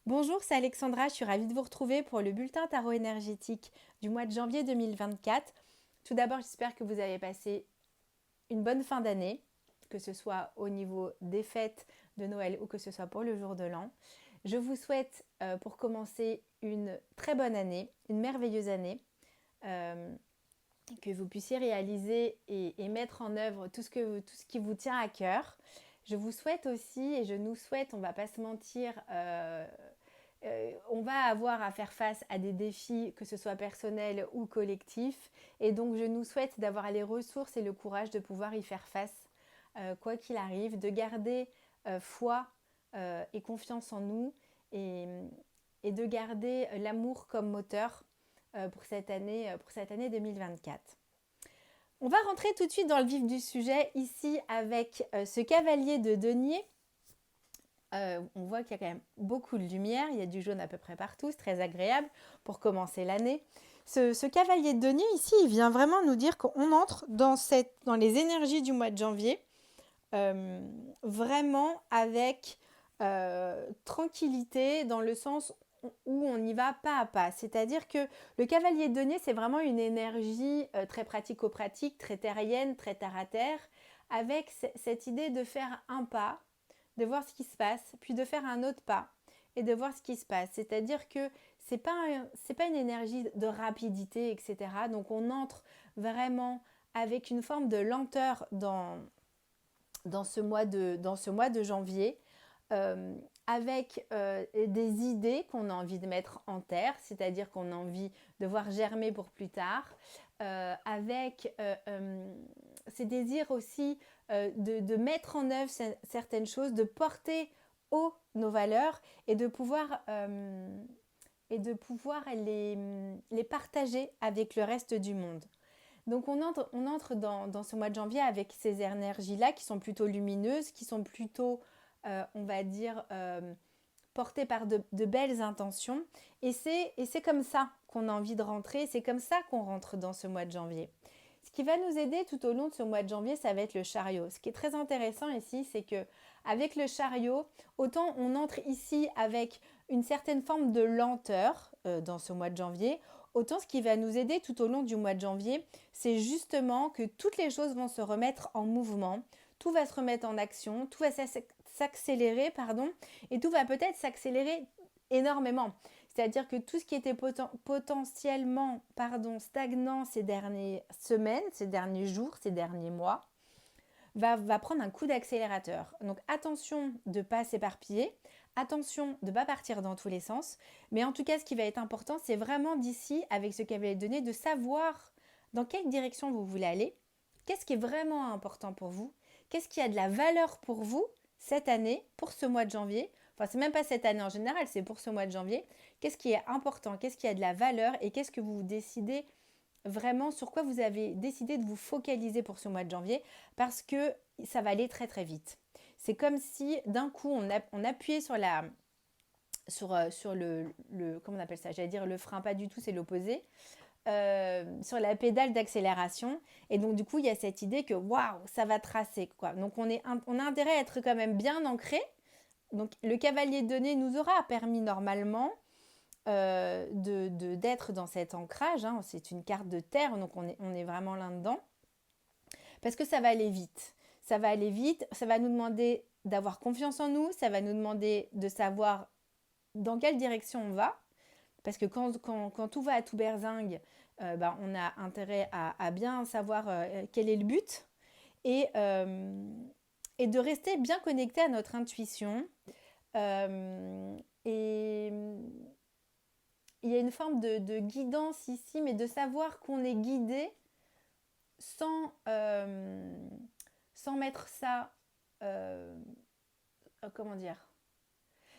Bonjour, c'est Alexandra, je suis ravie de vous retrouver pour le bulletin tarot énergétique du mois de janvier 2024. Tout d'abord, j'espère que vous avez passé une bonne fin d'année, que ce soit au niveau des fêtes de Noël ou que ce soit pour le jour de l'an. Je vous souhaite pour commencer une très bonne année, une merveilleuse année, euh, que vous puissiez réaliser et mettre en œuvre tout ce qui vous tient à cœur. Je vous souhaite aussi, et je nous souhaite, on ne va pas se mentir, on va avoir à faire face à des défis, que ce soit personnels ou collectifs. Et donc, je nous souhaite d'avoir les ressources et le courage de pouvoir y faire face, quoi qu'il arrive, de garder foi et confiance en nous et, et de garder l'amour comme moteur pour cette année 2024. On va rentrer tout de suite dans le vif du sujet ici avec ce cavalier de denier. On voit qu'il y a quand même beaucoup de lumière, il y a du jaune à peu près partout, c'est très agréable pour commencer l'année. Ce cavalier de denier ici, il vient vraiment nous dire qu'on entre dans les énergies du mois de janvier, vraiment avec tranquillité, dans le sens où on y va pas à pas. C'est-à-dire que le cavalier de denier, c'est vraiment une énergie très pratico-pratique, très terrienne, très terre-à-terre, avec cette idée de faire un pas, de voir ce qui se passe, puis de faire un autre pas et de voir ce qui se passe. C'est-à-dire que c'est pas une énergie de rapidité, etc. Donc on entre vraiment avec une forme de lenteur dans ce mois de janvier, avec des idées qu'on a envie de mettre en terre, c'est-à-dire qu'on a envie de voir germer pour plus tard, avec ces désirs aussi de mettre en œuvre certaines choses, de porter haut nos valeurs et de pouvoir les partager avec le reste du monde. Donc on entre dans ce mois de janvier avec ces énergies-là qui sont plutôt lumineuses, qui sont plutôt, on va dire, portées par de belles intentions. Et c'est comme ça qu'on a envie de rentrer, c'est comme ça qu'on rentre dans ce mois de janvier. Ce qui va nous aider tout au long de ce mois de janvier, ça va être le chariot. Ce qui est très intéressant ici, c'est que avec le chariot, autant on entre ici avec une certaine forme de lenteur dans ce mois de janvier, autant ce qui va nous aider tout au long du mois de janvier, c'est justement que toutes les choses vont se remettre en mouvement, tout va se remettre en action, tout va s'accélérer, pardon, et tout va peut-être s'accélérer énormément. C'est-à-dire que tout ce qui était potentiellement stagnant ces dernières semaines, ces derniers jours, ces derniers mois, va prendre un coup d'accélérateur. Donc attention de ne pas s'éparpiller, attention de ne pas partir dans tous les sens, mais en tout cas ce qui va être important, c'est vraiment d'ici, avec ce qu'avait donné, de savoir dans quelle direction vous voulez aller, qu'est-ce qui est vraiment important pour vous, qu'est-ce qui a de la valeur pour vous cette année, pour ce mois de janvier, enfin c'est même pas cette année en général, c'est pour ce mois de janvier, qu'est-ce qui est important, qu'est-ce qui a de la valeur et qu'est-ce que vous décidez vraiment sur quoi vous avez décidé de vous focaliser pour ce mois de janvier, parce que ça va aller très très vite. C'est comme si d'un coup on appuyait sur le comment on appelle ça, j'allais dire le frein, pas du tout, c'est l'opposé, sur la pédale d'accélération, et donc du coup il y a cette idée que waouh, ça va tracer quoi. Donc on a intérêt à être quand même bien ancré. Donc le cavalier de denier nous aura permis normalement d'être dans cet ancrage, hein. C'est une carte de terre, donc on est vraiment là-dedans, parce que ça va aller vite. Ça va aller vite, ça va nous demander d'avoir confiance en nous, ça va nous demander de savoir dans quelle direction on va, parce que quand tout va à tout berzingue, on a intérêt à bien savoir quel est le but, et, euh, et de rester bien connecté à notre intuition. Et il y a une forme de guidance ici, mais de savoir qu'on est guidé sans, sans mettre ça, euh, comment dire,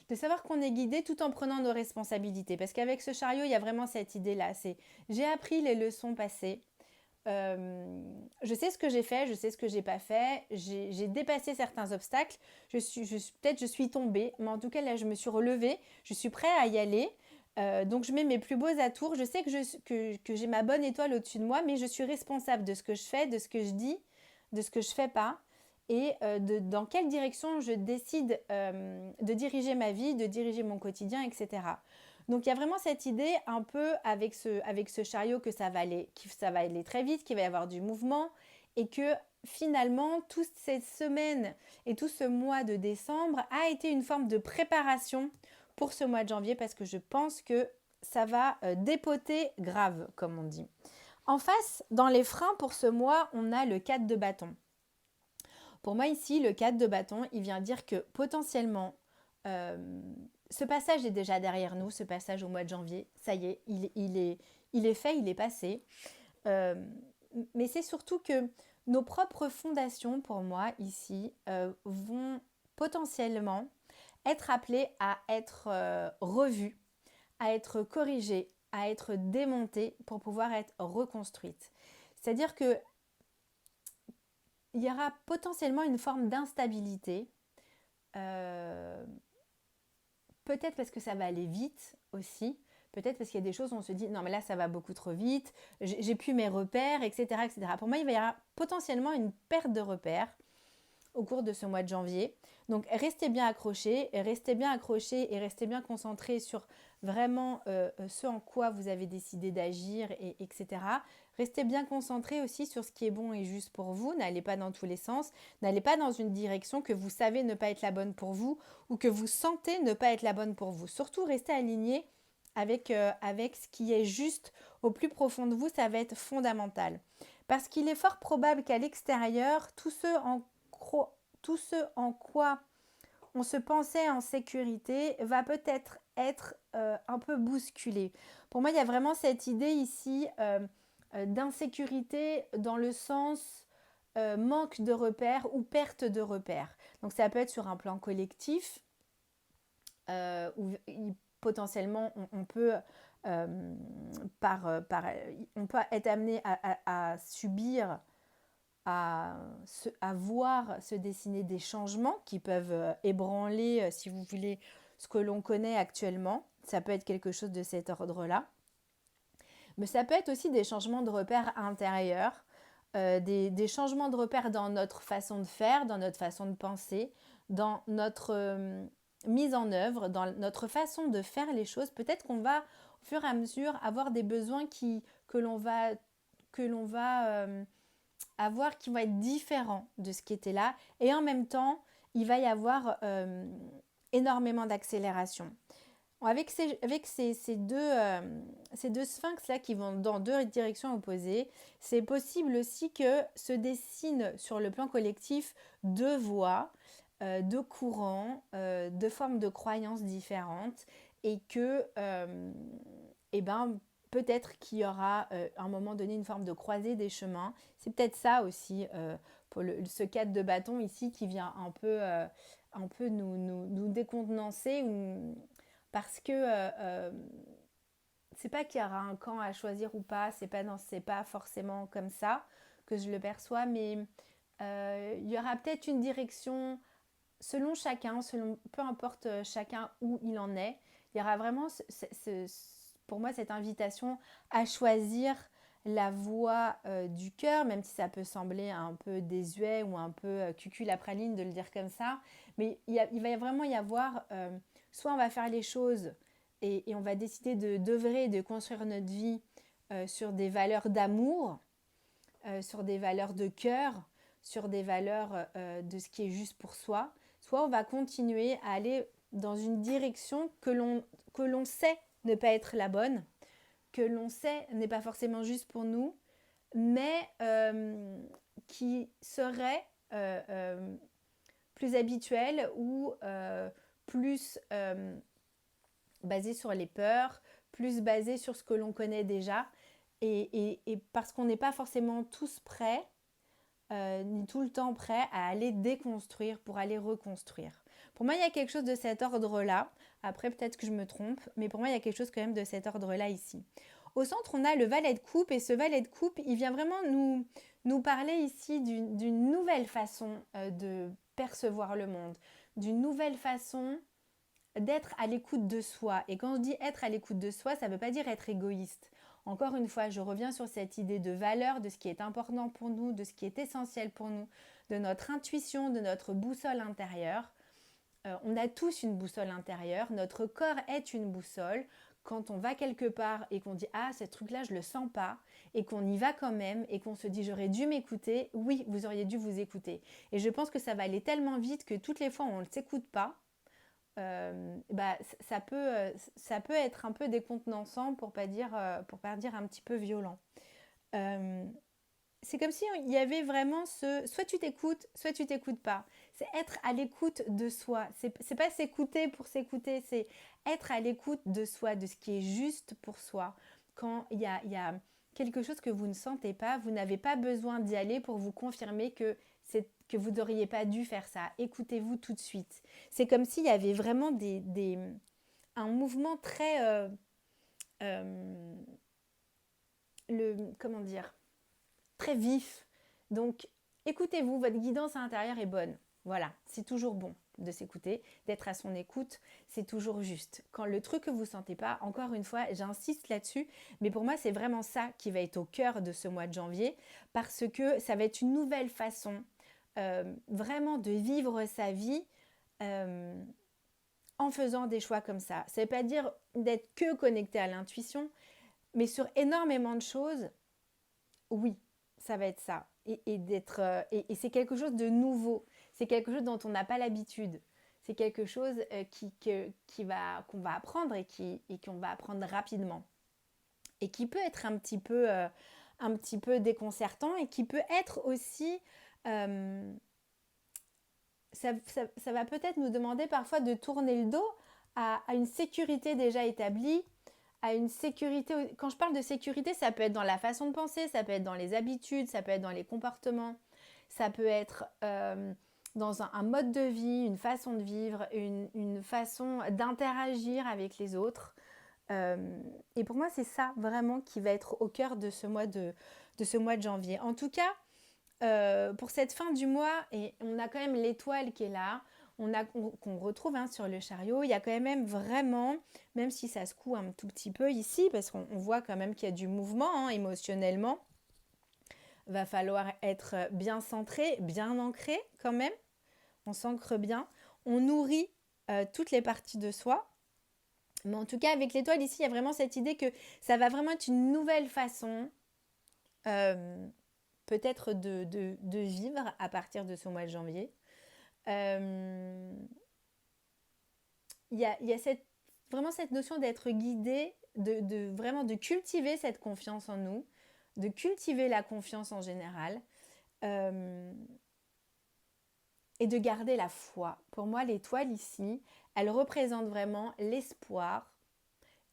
de savoir qu'on est guidé tout en prenant nos responsabilités. Parce qu'avec ce chariot, il y a vraiment cette idée-là. C'est j'ai appris les leçons passées. Je sais ce que j'ai fait, je sais ce que j'ai pas fait. J'ai dépassé certains obstacles. Peut-être je suis tombée, mais en tout cas là, je me suis relevée. Je suis prête à y aller. Donc je mets mes plus beaux atours. Je sais que j'ai ma bonne étoile au-dessus de moi, mais je suis responsable de ce que je fais, de ce que je dis, de ce que je fais pas. et dans quelle direction je décide de diriger ma vie, de diriger mon quotidien, etc. Donc il y a vraiment cette idée un peu avec ce chariot que ça va aller très vite, qu'il va y avoir du mouvement et que finalement toute cette semaine et tout ce mois de décembre a été une forme de préparation pour ce mois de janvier parce que je pense que ça va dépoter grave, comme on dit. En face, dans les freins pour ce mois, on a le 4 de bâton. Pour moi ici, le 4 de bâton, il vient dire que potentiellement, ce passage est déjà derrière nous, ce passage au mois de janvier. Ça y est, il est fait, il est passé. Mais c'est surtout que nos propres fondations, pour moi, ici, vont potentiellement être appelées à être revues, à être corrigées, à être démontées pour pouvoir être reconstruites. C'est-à-dire que il y aura potentiellement une forme d'instabilité, peut-être parce que ça va aller vite aussi, peut-être parce qu'il y a des choses où on se dit non mais là ça va beaucoup trop vite, j'ai plus mes repères, etc., etc. Pour moi il va y avoir potentiellement une perte de repères au cours de ce mois de janvier. Donc restez bien accrochés et restez bien concentrés sur vraiment ce en quoi vous avez décidé d'agir, etc. Restez bien concentrés aussi sur ce qui est bon et juste pour vous. N'allez pas dans tous les sens. N'allez pas dans une direction que vous savez ne pas être la bonne pour vous ou que vous sentez ne pas être la bonne pour vous. Surtout restez alignés avec ce qui est juste au plus profond de vous. Ça va être fondamental. Parce qu'il est fort probable qu'à l'extérieur, tout ce en quoi on se pensait en sécurité va peut-être être un peu bousculé. Pour moi, il y a vraiment cette idée ici d'insécurité dans le sens manque de repères ou perte de repères. Donc ça peut être sur un plan collectif où potentiellement on peut on peut être amené à subir, à voir se dessiner des changements qui peuvent ébranler, si vous voulez, ce que l'on connaît actuellement. Ça peut être quelque chose de cet ordre-là. Mais ça peut être aussi des changements de repères intérieurs, des changements de repères dans notre façon de faire, dans notre façon de penser, dans notre mise en œuvre, dans notre façon de faire les choses. Peut-être qu'on va, au fur et à mesure, avoir des besoins que l'on va avoir qui vont être différents de ce qui était là. Et en même temps, il va y avoir énormément d'accélération. Avec ces deux sphinx-là qui vont dans deux directions opposées, c'est possible aussi que se dessinent sur le plan collectif deux voies, deux courants, deux formes de croyances différentes et que peut-être qu'il y aura à un moment donné une forme de croisée des chemins. C'est peut-être ça aussi pour ce cadre de bâton ici qui vient un peu nous décontenancer parce que c'est pas qu'il y aura un camp à choisir ou pas, c'est pas forcément comme ça que je le perçois, mais il y aura peut-être une direction selon chacun, peu importe chacun où il en est. Il y aura vraiment pour moi cette invitation à choisir la voie du cœur, même si ça peut sembler un peu désuet ou un peu cucul-à-praline de le dire comme ça, mais il va vraiment y avoir soit on va faire les choses et on va décider d'œuvrer et de construire notre vie sur des valeurs d'amour, sur des valeurs de cœur, sur des valeurs de ce qui est juste pour soi, soit on va continuer à aller dans une direction que l'on sait ne pas être la bonne, que l'on sait n'est pas forcément juste pour nous, mais qui serait plus habituelle ou plus basée sur les peurs, plus basée sur ce que l'on connaît déjà, et parce qu'on n'est pas forcément tous prêts, ni tout le temps prêts à aller déconstruire pour aller reconstruire. Pour moi, il y a quelque chose de cet ordre-là. Après, peut-être que je me trompe, mais pour moi, il y a quelque chose quand même de cet ordre-là ici. Au centre, on a le valet de coupe, et ce valet de coupe, il vient vraiment nous parler ici d'une nouvelle façon de percevoir le monde, d'une nouvelle façon d'être à l'écoute de soi. Et quand je dis être à l'écoute de soi, ça ne veut pas dire être égoïste. Encore une fois, je reviens sur cette idée de valeur, de ce qui est important pour nous, de ce qui est essentiel pour nous, de notre intuition, de notre boussole intérieure. On a tous une boussole intérieure, notre corps est une boussole. Quand on va quelque part et qu'on dit « Ah, ce truc-là, je ne le sens pas » et qu'on y va quand même et qu'on se dit « J'aurais dû m'écouter », oui, vous auriez dû vous écouter. Et je pense que ça va aller tellement vite que toutes les fois où on ne s'écoute pas, ça peut être un peu décontenançant pour pas dire un petit peu violent. C'est comme si il y avait vraiment soit tu t'écoutes pas. C'est être à l'écoute de soi. C'est pas s'écouter pour s'écouter, c'est être à l'écoute de soi, de ce qui est juste pour soi. Quand il y a quelque chose que vous ne sentez pas, vous n'avez pas besoin d'y aller pour vous confirmer que vous n'auriez pas dû faire ça. Écoutez-vous tout de suite. C'est comme s'il y avait vraiment un mouvement très comment dire, très vif. Donc, écoutez-vous, votre guidance intérieure est bonne. Voilà, c'est toujours bon de s'écouter, d'être à son écoute, c'est toujours juste. Quand le truc que vous ne sentez pas, encore une fois, j'insiste là-dessus, mais pour moi, c'est vraiment ça qui va être au cœur de ce mois de janvier, parce que ça va être une nouvelle façon vraiment de vivre sa vie en faisant des choix comme ça. Ça ne veut pas dire d'être que connecté à l'intuition, mais sur énormément de choses, oui, ça va être ça. Et c'est quelque chose de nouveau. C'est quelque chose dont on n'a pas l'habitude. C'est quelque chose qu'on va apprendre et qu'on va apprendre rapidement. Et qui peut être un petit peu déconcertant et qui peut être aussi... ça va peut-être nous demander parfois de tourner le dos à une sécurité déjà établie, à une sécurité. Quand je parle de sécurité, ça peut être dans la façon de penser, ça peut être dans les habitudes, ça peut être dans les comportements, ça peut être dans un mode de vie, une façon de vivre, une façon d'interagir avec les autres. Et pour moi, c'est ça vraiment qui va être au cœur de ce mois de janvier. En tout cas, pour cette fin du mois, et on a quand même l'étoile qui est là, qu'on retrouve sur le chariot, il y a quand même vraiment, même si ça secoue un tout petit peu ici, parce qu'on voit quand même qu'il y a du mouvement émotionnellement, va falloir être bien centré, bien ancré quand même, on s'ancre bien, on nourrit toutes les parties de soi. Mais en tout cas, avec l'étoile ici, il y a vraiment cette idée que ça va vraiment être une nouvelle façon peut-être de vivre à partir de ce mois de janvier. Il y a vraiment cette notion d'être guidé, vraiment de cultiver cette confiance en nous, de cultiver la confiance en général et de garder la foi. Pour moi, l'étoile ici, elle représente vraiment l'espoir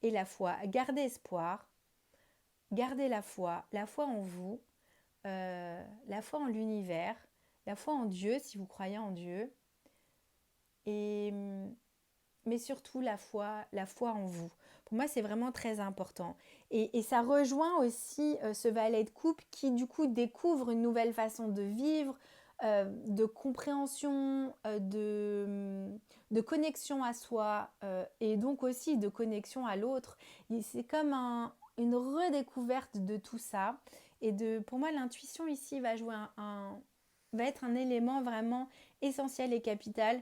et la foi. Gardez espoir, gardez la foi en vous, la foi en l'univers, la foi en Dieu si vous croyez en Dieu, mais surtout la foi en vous. Pour moi, c'est vraiment très important. Et ça rejoint aussi ce valet de coupe qui, du coup, découvre une nouvelle façon de vivre, de compréhension, de connexion à soi et donc aussi de connexion à l'autre. C'est comme une redécouverte de tout ça. Et pour moi, l'intuition ici va être un élément vraiment essentiel et capital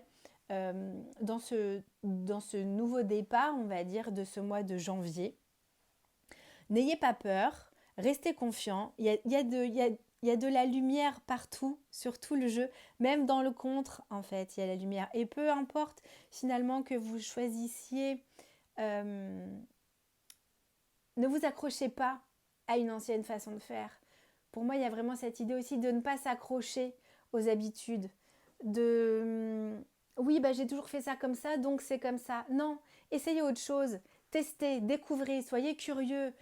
dans ce nouveau départ, on va dire, de ce mois de janvier. N'ayez pas peur, restez confiants. Il y a de la lumière partout, sur tout le jeu, même dans le contre, en fait, il y a la lumière. Et peu importe finalement que vous choisissiez, ne vous accrochez pas à une ancienne façon de faire. Pour moi, il y a vraiment cette idée aussi de ne pas s'accrocher aux habitudes, oui, j'ai toujours fait ça comme ça, donc c'est comme ça. Non, essayez autre chose, testez, découvrez, soyez curieux,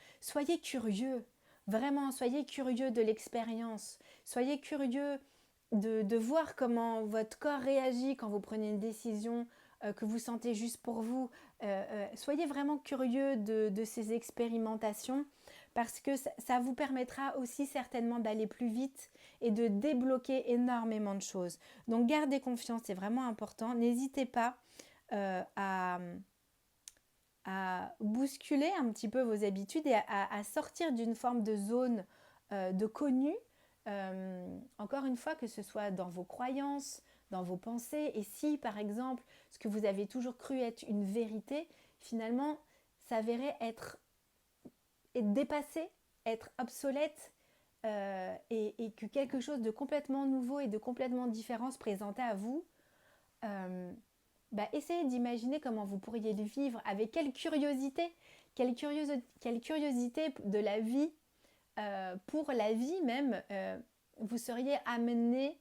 vraiment, soyez curieux de l'expérience, soyez curieux de voir comment votre corps réagit quand vous prenez une décision que vous sentez juste pour vous. Soyez vraiment curieux de ces expérimentations parce que ça vous permettra aussi certainement d'aller plus vite et de débloquer énormément de choses. Donc gardez confiance, c'est vraiment important. N'hésitez pas à bousculer un petit peu vos habitudes et à sortir d'une forme de zone de connu encore une fois, que ce soit dans vos croyances, dans vos pensées, et si par exemple ce que vous avez toujours cru être une vérité, finalement s'avérait être dépassé, être obsolète, et que quelque chose de complètement nouveau et de complètement différent se présentait à vous, essayez d'imaginer comment vous pourriez le vivre, avec quelle curiosité de la vie, pour la vie même, vous seriez amené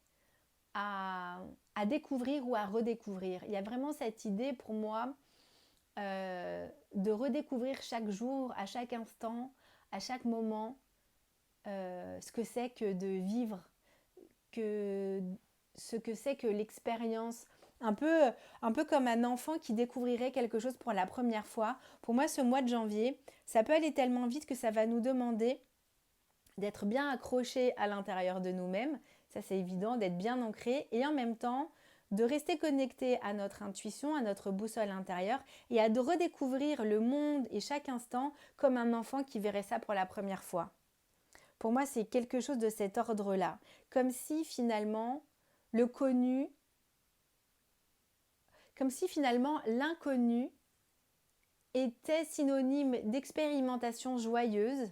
à découvrir ou à redécouvrir. Il y a vraiment cette idée pour moi de redécouvrir chaque jour, à chaque instant, à chaque moment, ce que c'est que de vivre, ce que c'est que l'expérience. Un peu comme un enfant qui découvrirait quelque chose pour la première fois. Pour moi, ce mois de janvier, ça peut aller tellement vite que ça va nous demander d'être bien accrochés à l'intérieur de nous-mêmes, ça c'est évident, d'être bien ancrés, et en même temps de rester connectés à notre intuition, à notre boussole intérieure, et à de redécouvrir le monde et chaque instant comme un enfant qui verrait ça pour la première fois. Pour moi, c'est quelque chose de cet ordre-là, comme si finalement l'inconnu était synonyme d'expérimentation joyeuse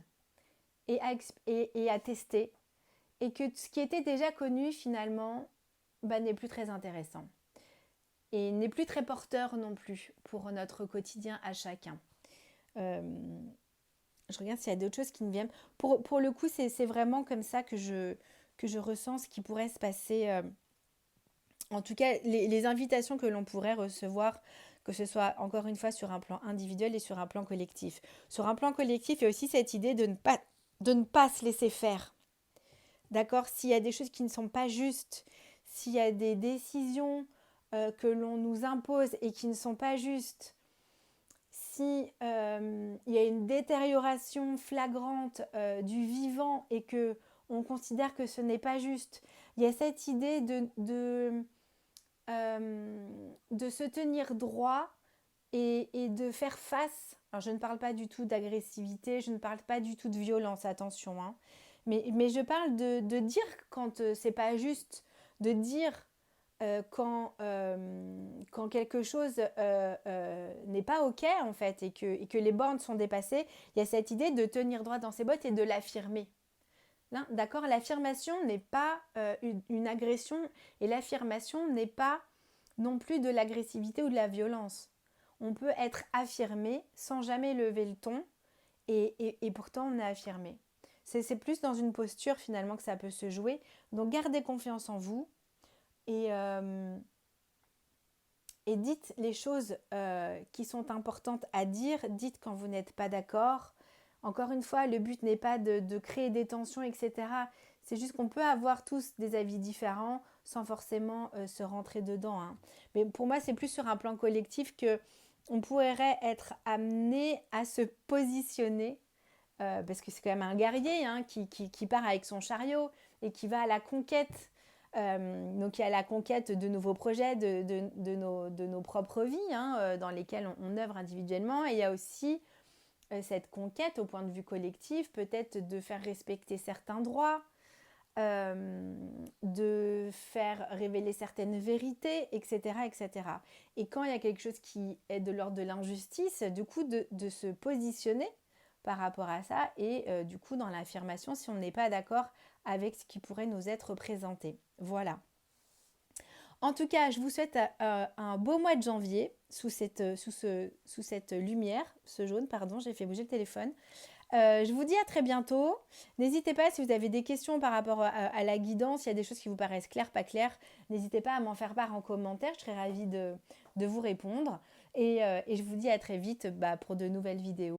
et à tester, et que ce qui était déjà connu finalement n'est plus très intéressant et n'est plus très porteur non plus pour notre quotidien à chacun. Je regarde s'il y a d'autres choses qui me viennent. Pour le coup, c'est vraiment comme ça que je ressens ce qui pourrait se passer. En tout cas, les invitations que l'on pourrait recevoir, que ce soit encore une fois sur un plan individuel et sur un plan collectif. Sur un plan collectif, il y a aussi cette idée de ne pas se laisser faire. D'accord ? S'il y a des choses qui ne sont pas justes, s'il y a des décisions que l'on nous impose et qui ne sont pas justes, si il y a une détérioration flagrante du vivant et que on considère que ce n'est pas juste, il y a cette idée de se tenir droit et de faire face. Alors je ne parle pas du tout d'agressivité, je ne parle pas du tout de violence, attention, hein. Mais je parle de dire quand c'est pas juste, de dire quand quelque chose n'est pas ok en fait, et que les bornes sont dépassées. Il y a cette idée de tenir droit dans ses bottes et de l'affirmer. Là, d'accord, l'affirmation n'est pas une agression, et l'affirmation n'est pas non plus de l'agressivité ou de la violence. On peut être affirmé sans jamais lever le ton, et pourtant on est affirmé. C'est plus dans une posture finalement que ça peut se jouer. Donc gardez confiance en vous et dites les choses qui sont importantes à dire. Dites quand vous n'êtes pas d'accord. Encore une fois, le but n'est pas de créer des tensions, etc. C'est juste qu'on peut avoir tous des avis différents sans forcément se rentrer dedans, hein. Mais pour moi, c'est plus sur un plan collectif qu'on pourrait être amené à se positionner. Parce que c'est quand même un guerrier, hein, qui part avec son chariot et qui va à la conquête. Donc il y a la conquête de nouveaux projets, de nos propres vies, hein, dans lesquelles on œuvre individuellement. Et il y a aussi cette conquête au point de vue collectif, peut-être de faire respecter certains droits, de faire révéler certaines vérités, etc., etc. Et quand il y a quelque chose qui est de l'ordre de l'injustice, du coup de se positionner par rapport à ça, et du coup dans l'affirmation si on n'est pas d'accord avec ce qui pourrait nous être présenté. Voilà. En tout cas, je vous souhaite un beau mois de janvier sous cette lumière, ce jaune, pardon, j'ai fait bouger le téléphone. Je vous dis à très bientôt. N'hésitez pas, si vous avez des questions par rapport à la guidance, il y a des choses qui vous paraissent claires, pas claires, n'hésitez pas à m'en faire part en commentaire, je serai ravie de vous répondre. Et je vous dis à très vite pour de nouvelles vidéos.